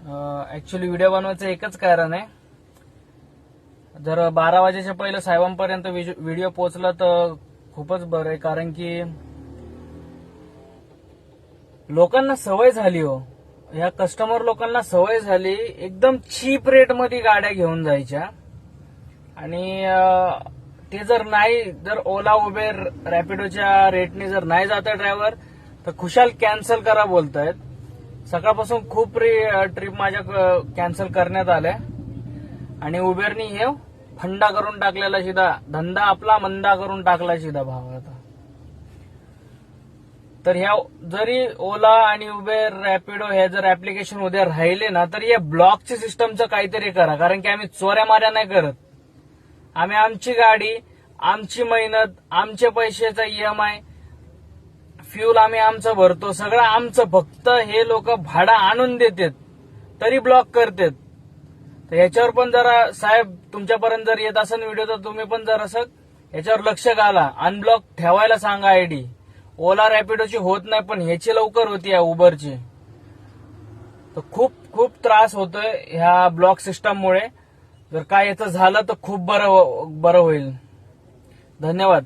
Actually video बनवायचं एकच कारण आहे. जर 12 वाजेच्या पहिलं साहेबांपर्यंत व्हिडिओ पोहोचला तर खूपच बरं आहे, कारण की लोकांना सवय झाली हो. ह्या कस्टमर लोकांना सवय झाली एकदम चीप रेट मध्ये गाड्या घेऊन जायच्या. आणि ते जर ओला उबेर रॅपिडोच्या रेटने जर नाही जात ड्रायव्हर तर खुशाल कॅन्सल करा बोलतायत. सकाळपासून खूप ट्रिप माझ्या कॅन्सल करण्यात आल्या आणि उबेरनी हे फंडा करून टाकलेला, शिदा धंदा आपला मंदा करून टाकला शिदा भाव आता. तर ह्या जरी ओला आणि उबेर रॅपिडो हे जर ऍप्लिकेशन उद्या राहिले ना तर या ब्लॉकच्या सिस्टमचं काहीतरी करा, कारण की आम्ही चोऱ्या माऱ्या नाही करत. आम्ही आमची गाडी, आमची मेहनत, आमचे पैशाचा EMI, फ्यूल आम्ही आमचं भरतो, सगळं आमचं. फक्त हे लोक भाडं आणून देतात तरी ब्लॉक करतात. तर याच्यावर पण जरा साहेब तुमच्यापर्यंत जर येत असेल व्हिडिओ तर तुम्ही पण जरा असं याच्यावर लक्ष घाला. अनब्लॉक ठेवायला सांगा आयडी. ओला रॅपिडोची होत नाही पण ह्याची लवकर होती या उबरची. तर खूप खूप त्रास होतोय ह्या ब्लॉक सिस्टममुळे. जर काय याचं झालं तर खूप बरं होईल. धन्यवाद.